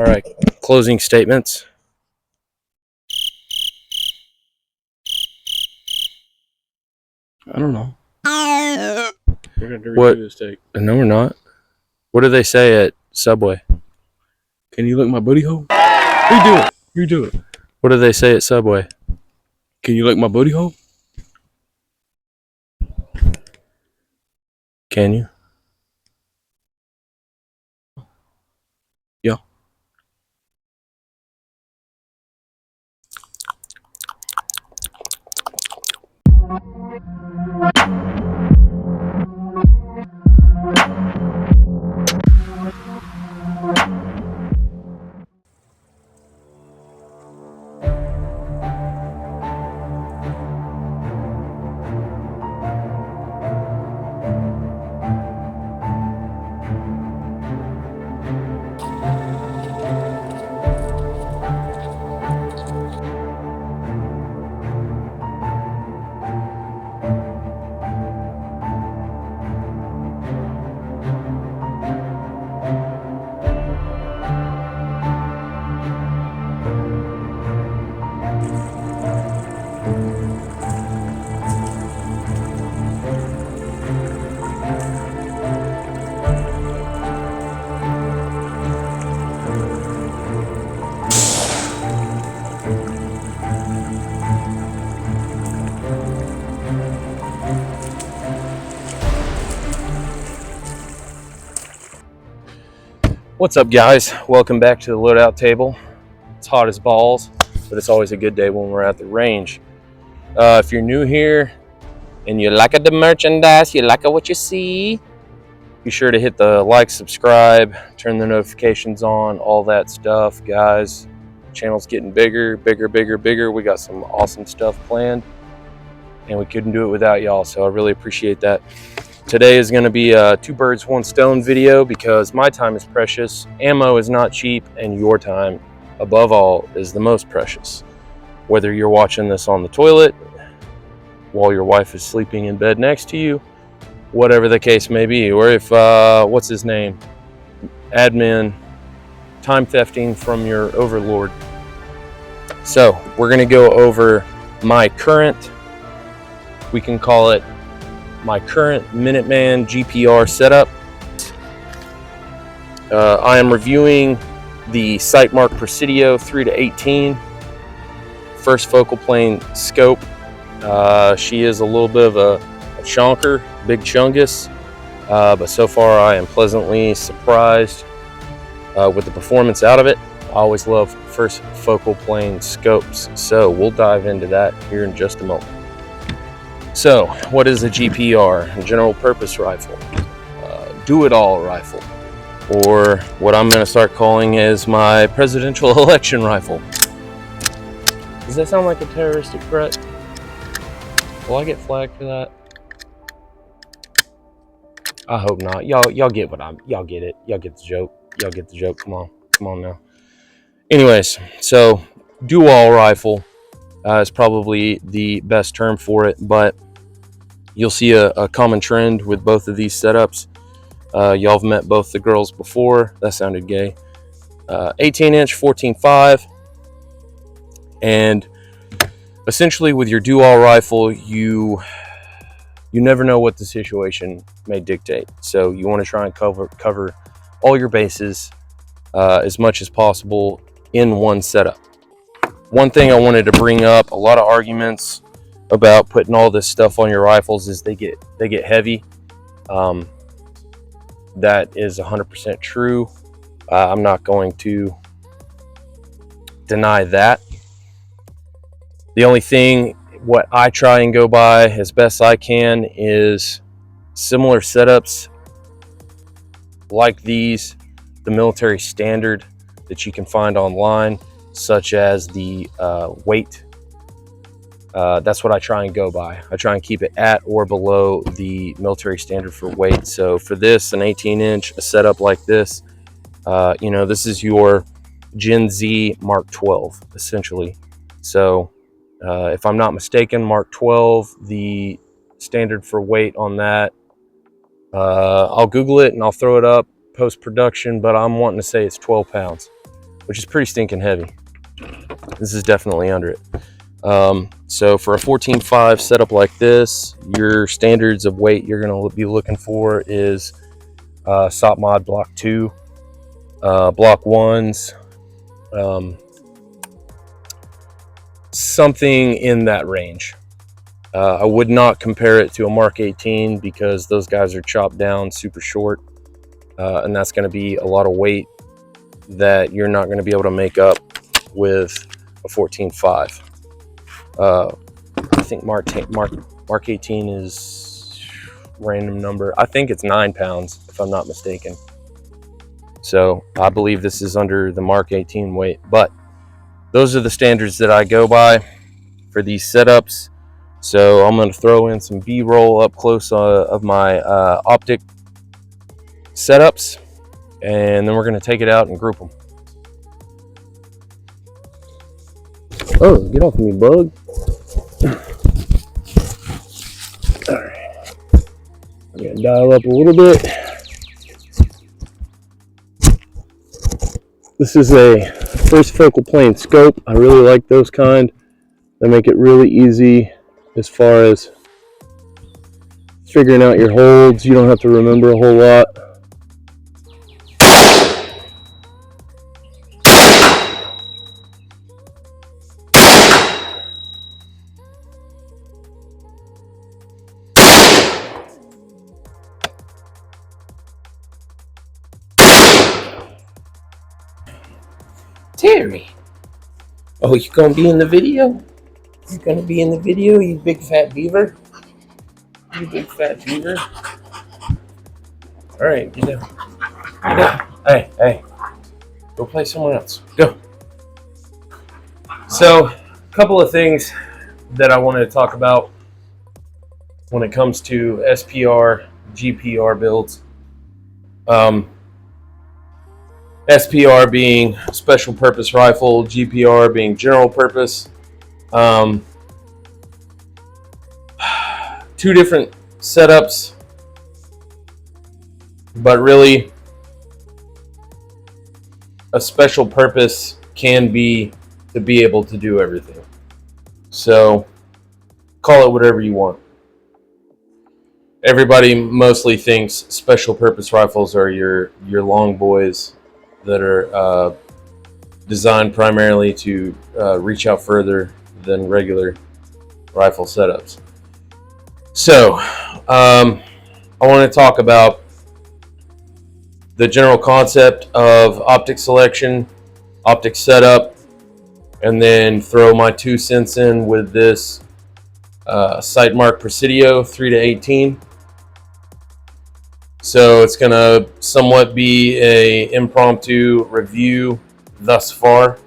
All right, closing statements. I don't know. We're going to What? review this take. No, we're not. What do they say at Subway? Can you lick my booty hole? Redo it. Redo it. What do they say at Subway? Can you lick my booty hole? Can you? Yeah. What's up, guys? Welcome back to the loadout table. It's hot as balls, but it's always a good day when we're at the range. If you're new here and you like the merchandise, you like what you see, be sure to hit the like, subscribe, turn the notifications on, all that stuff, guys. Channel's getting bigger. We got some awesome stuff planned, and we couldn't do it without y'all, so I really appreciate that. Today is going to be a 2 birds 1 stone video because my time is precious, ammo is not cheap, and your time, above all, is the most precious. Whether you're watching this on the toilet, while your wife is sleeping in bed next to you, whatever the case may be, or if, what's his name, admin, time thefting from your overlord. So, we're going to go over my current, we can call it my current Minuteman GPR setup. I am reviewing the Sightmark Presidio 3-18 first focal plane scope. She is a little bit of a chonker, big chungus, but so far I am pleasantly surprised with the performance out of it. I always love first focal plane scopes, so we'll dive into that here in just a moment. So, what is a GPR? A general purpose rifle, do-it-all rifle, or what I'm going to start calling is my presidential election rifle. Does that sound like a terroristic threat? Will I get flagged for that? I hope not. Y'all get what y'all get it. Y'all get the joke. Y'all get the joke. Come on now. Anyways, so do-all rifle is probably the best term for it, but you'll see a common trend with both of these setups. Y'all have met both the girls before. That sounded gay. 18-inch 14.5, and essentially with your do-all rifle, you never know what the situation may dictate. So you want to try and cover all your bases as much as possible in one setup. One thing I wanted to bring up, a lot of arguments about putting all this stuff on your rifles is they get heavy. That is 100% true. I'm not going to deny that. The only thing what I try and go by as best I can is similar setups like these, the military standard that you can find online, such as the weight. That's what I try and go by. I try and keep it at or below the military standard for weight. So for this, an 18-inch, a setup like this, this is your Gen Z Mark 12, essentially. So if I'm not mistaken, Mark 12, the standard for weight on that, I'll Google it and I'll throw it up post-production, but I'm wanting to say it's 12 pounds. which is pretty stinking heavy. This is definitely under it. So for a 14.5 setup like this, your standards of weight you're going to be looking for is SOP mod block 2, block 1s, something in that range. I would not compare it to a Mark 18 because those guys are chopped down super short, and that's going to be a lot of weight that you're not going to be able to make up with a 14.5. I think Mark 18 is random number. I think it's 9 pounds if I'm not mistaken. So I believe this is under the Mark 18 weight, but those are the standards that I go by for these setups. So I'm going to throw in some B-roll up close of my optic setups, and then we're going to take it out and group them. Oh, get off me, bug. Alright. I'm going to dial up a little bit. This is a first focal plane scope. I really like those kind. They make it really easy as far as figuring out your holds. You don't have to remember a whole lot. Terry, oh, you gonna be in the video? You gonna be in the video, you big fat beaver? You big fat beaver? All right, get down. Get down. Hey, go play somewhere else. Go. So, a couple of things that I wanted to talk about when it comes to SPR, GPR builds. SPR being special purpose rifle, GPR being general purpose. Two different setups, but really a special purpose can be to be able to do everything. So call it whatever you want. Everybody mostly thinks special purpose rifles are your long boys that are designed primarily to reach out further than regular rifle setups. So I want to talk about the general concept of optic selection, optic setup, and then throw my 2 cents in with this Sightmark Presidio 3-18. So it's going to somewhat be a impromptu review thus far.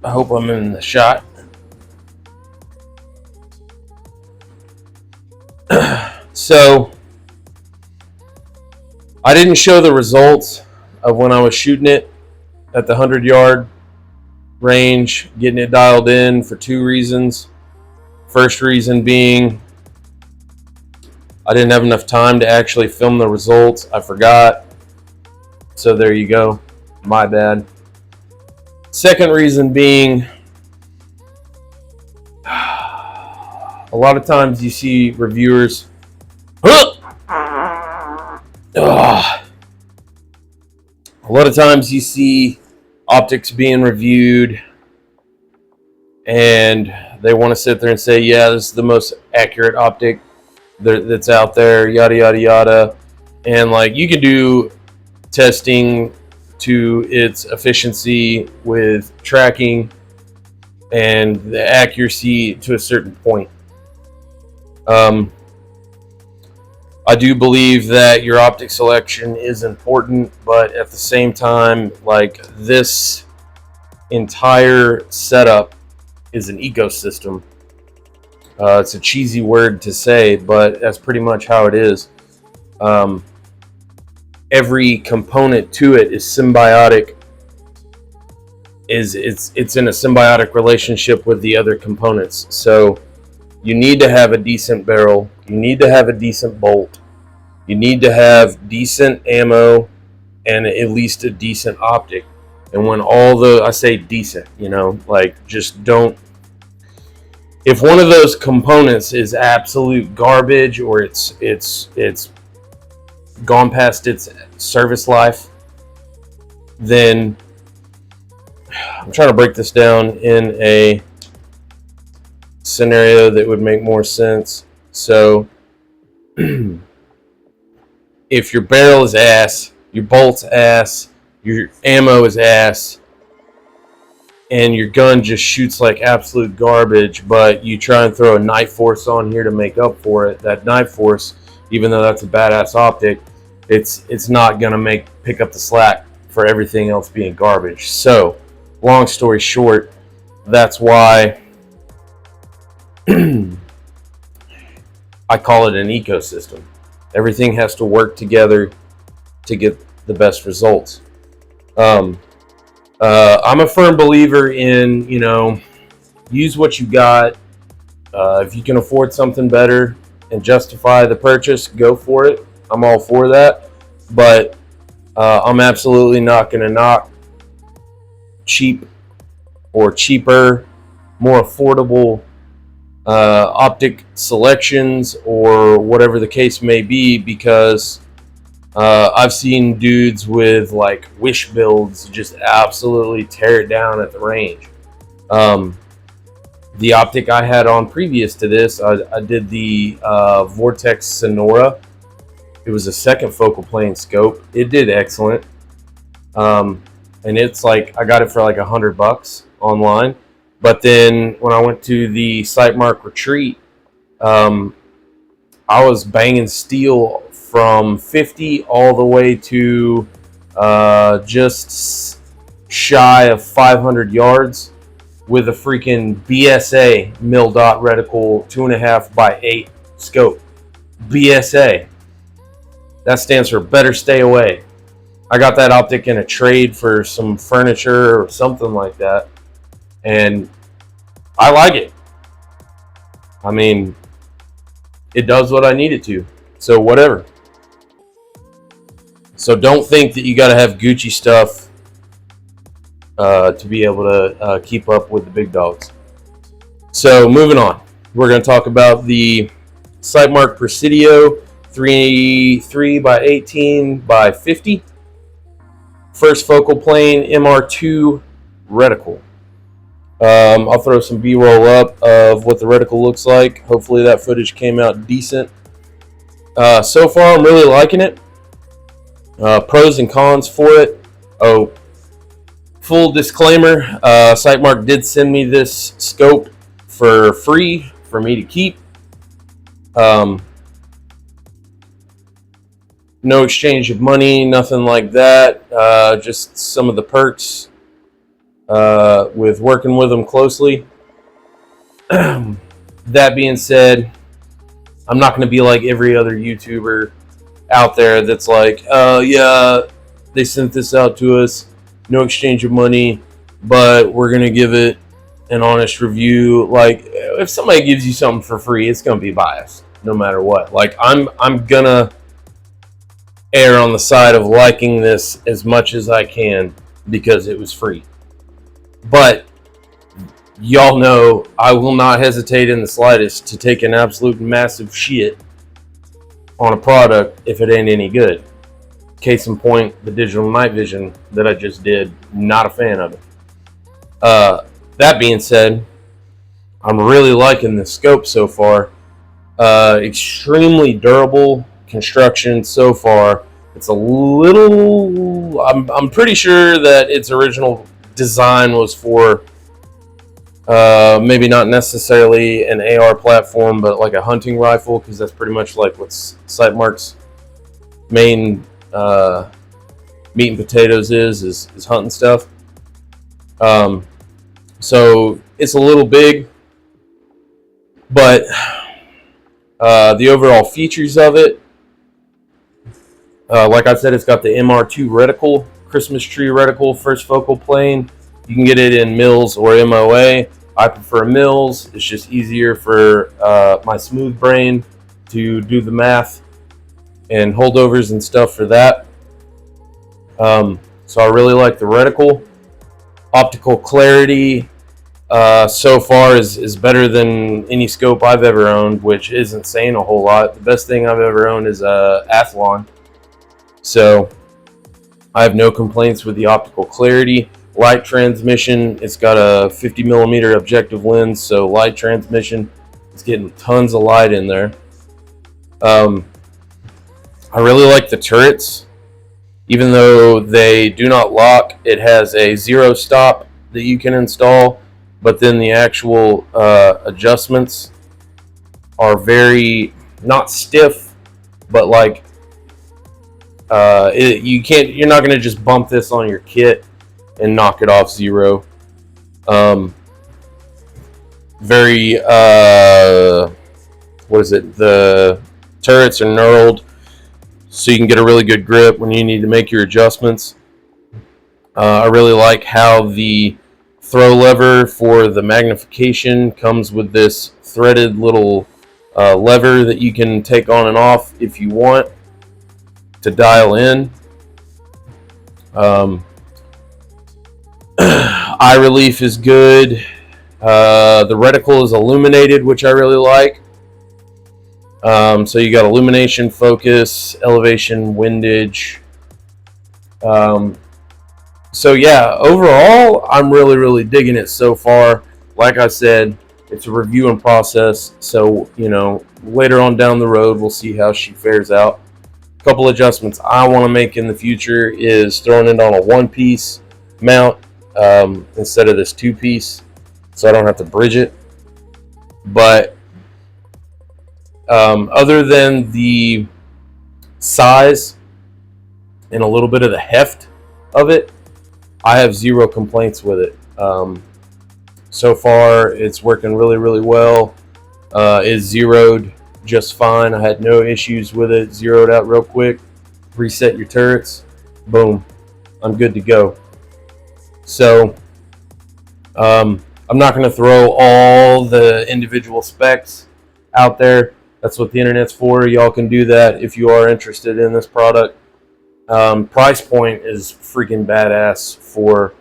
I hope I'm in the shot. So I didn't show the results of when I was shooting it at the 100-yard range, getting it dialed in for 2 reasons. First reason being I didn't have enough time to actually film the results. I forgot. So there you go. My bad. Second reason being a lot of times you see reviewers a lot of times you see optics being reviewed and they want to sit there and say, yeah, this is the most accurate optic that's out there, yada yada yada. And like, you can do testing to its efficiency with tracking and the accuracy to a certain point. I do believe that your optic selection is important, but at the same time, like, this entire setup is an ecosystem. It's a cheesy word to say, but that's pretty much how it is. Every component to it is symbiotic. It's in a symbiotic relationship with the other components. So you need to have a decent barrel. You need to have a decent bolt. You need to have decent ammo and at least a decent optic. And when all the, I say decent, you know, like just don't, if one of those components is absolute garbage or it's gone past its service life, then I'm trying to break this down in a scenario that would make more sense. So if your barrel is ass, your bolt's ass, your ammo is ass, and your gun just shoots like absolute garbage, but you try and throw a knife force on here to make up for it, that knife force, even though that's a badass optic, it's not gonna pick up the slack for everything else being garbage. So long story short, that's why I call it an ecosystem. Everything has to work together to get the best results. I'm a firm believer in, you know, use what you got. If you can afford something better and justify the purchase, go for it. I'm all for that. But I'm absolutely not going to knock cheap or cheaper, more affordable optic selections or whatever the case may be, because I've seen dudes with like wish builds just absolutely tear it down at the range. The optic I had on previous to this, I did the Vortex Sonora. It was a second focal plane scope. It did excellent. And it's like, I got it for like $100 online. But then when I went to the Sightmark retreat, I was banging steel from 50 all the way to just shy of 500 yards with a freaking BSA mil dot reticle 2.5 by 8 scope. BSA. That stands for better stay away. I got that optic in a trade for some furniture or something like that, and I like it. I mean, it does what I need it to, so whatever. So don't think that you got to have Gucci stuff to be able to keep up with the big dogs. So moving on, we're going to talk about the Sightmark Presidio 3 by 18 by 50 first focal plane MR2 reticle. I'll throw some B-roll up of what the reticle looks like. Hopefully that footage came out decent. So far, I'm really liking it. Pros and cons for it. Oh, full disclaimer, Sightmark did send me this scope for free for me to keep. No exchange of money, nothing like that. Just some of the perks with working with them closely. That being said, I'm not going to be like every other YouTuber out there that's like, yeah, they sent this out to us, no exchange of money, but we're going to give it an honest review. Like, if somebody gives you something for free, it's going to be biased no matter what. Like, I'm going to err on the side of liking this as much as I can because it was free. But y'all know I will not hesitate in the slightest to take an absolute massive shit on a product if it ain't any good. Case in point, the digital night vision that I just did, not a fan of it. That being said, I'm really liking the scope so far. Extremely durable construction so far. It's a little, I'm pretty sure that its original design was for maybe not necessarily an AR platform, but like a hunting rifle, because that's pretty much like what Sightmark's main meat and potatoes is hunting stuff. So it's a little big, but the overall features of it, like I said, it's got the MR2 reticle, Christmas tree reticle, first focal plane. You can get it in mils or MOA. I prefer mils. It's just easier for my smooth brain to do the math and holdovers and stuff for that. So I really like the reticle. Optical clarity so far is better than any scope I've ever owned, which isn't saying a whole lot. The best thing I've ever owned is Athlon. So I have no complaints with the optical clarity. Light transmission, it's got a 50 millimeter objective lens, so light transmission, it's getting tons of light in there. I really like the turrets. Even though they do not lock, it has a 0 stop that you can install, but then the actual adjustments are very, not stiff, but like you're not going to just bump this on your kit and knock it off 0. Very what is it, the turrets are knurled, so you can get a really good grip when you need to make your adjustments. I really like how the throw lever for the magnification comes with this threaded little lever that you can take on and off if you want to dial in. Eye relief is good. The reticle is illuminated, which I really like. So you got illumination, focus, elevation, windage. So yeah, overall, I'm really digging it so far. Like I said, it's a review and process. So, you know, later on down the road, we'll see how she fares out. A couple adjustments I want to make in the future is throwing it on a 1-piece mount instead of this 2-piece, so I don't have to bridge it. But other than the size and a little bit of the heft of it, I have 0 complaints with it. So far, it's working really well. It's zeroed just fine. I had no issues with it. Zeroed out real quick. Reset your turrets. Boom. I'm good to go. So, I'm not going to throw all the individual specs out there. That's what the internet's for. Y'all can do that if you are interested in this product. Price point is freaking badass for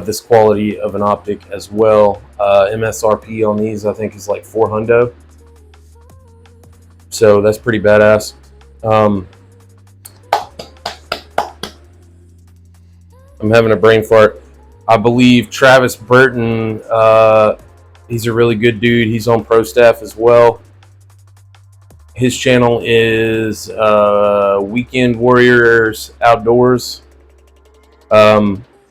this quality of an optic as well. MSRP on these I think is like $400, so that's pretty badass. I'm having a brain fart. I believe Travis Burton, he's a really good dude. He's on Pro Staff as well. His channel is Weekend Warriors Outdoors.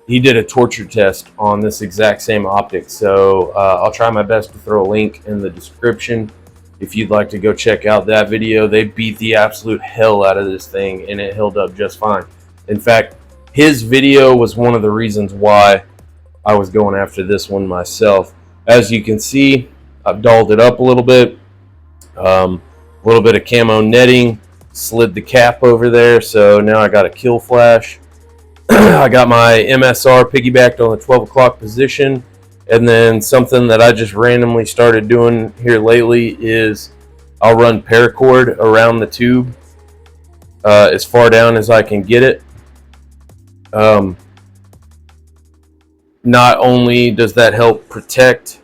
He did a torture test on this exact same optic, so I'll try my best to throw a link in the description if you'd like to go check out that video. They beat the absolute hell out of this thing, and it held up just fine. In fact, his video was one of the reasons why I was going after this one myself. As you can see, I've dolled it up a little bit. A little bit of camo netting, slid the cap over there, so now I got a kill flash. I got my MSR piggybacked on the 12 o'clock position, and then something that I just randomly started doing here lately is I'll run paracord around the tube as far down as I can get it. Not only does that help protect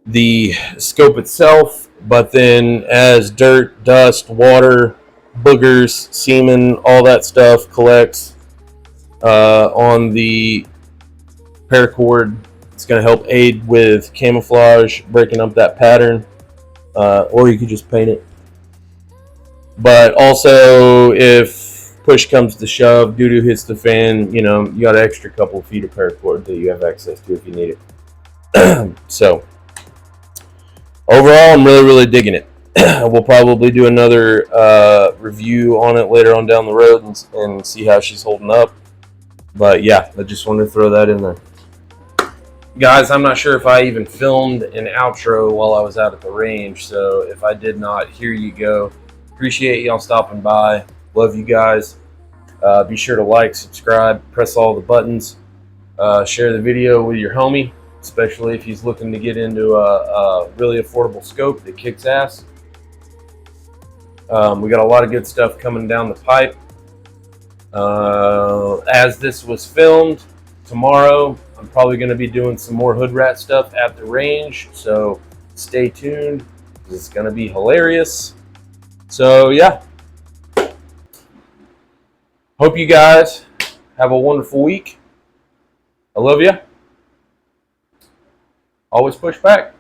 the scope itself, but then as dirt, dust, water, boogers, semen, all that stuff collects on the paracord, it's going to help aid with camouflage, breaking up that pattern, or you could just paint it. But also, if push comes to shove, doo-doo hits the fan, you know, you got an extra couple of feet of paracord that you have access to if you need it. So overall, I'm really digging it. We'll probably do another review on it later on down the road and see how she's holding up. But yeah, I just wanted to throw that in there. Guys, I'm not sure if I even filmed an outro while I was out at the range, so if I did not, here you go. Appreciate y'all stopping by. Love you guys. Be sure to like, subscribe, press all the buttons. Share the video with your homie, especially if he's looking to get into a really affordable scope that kicks ass. We got a lot of good stuff coming down the pipe. As this was filmed, tomorrow I'm probably going to be doing some more hood rat stuff at the range, so stay tuned. It's going to be hilarious. So yeah, hope you guys have a wonderful week. I love you. Always push back.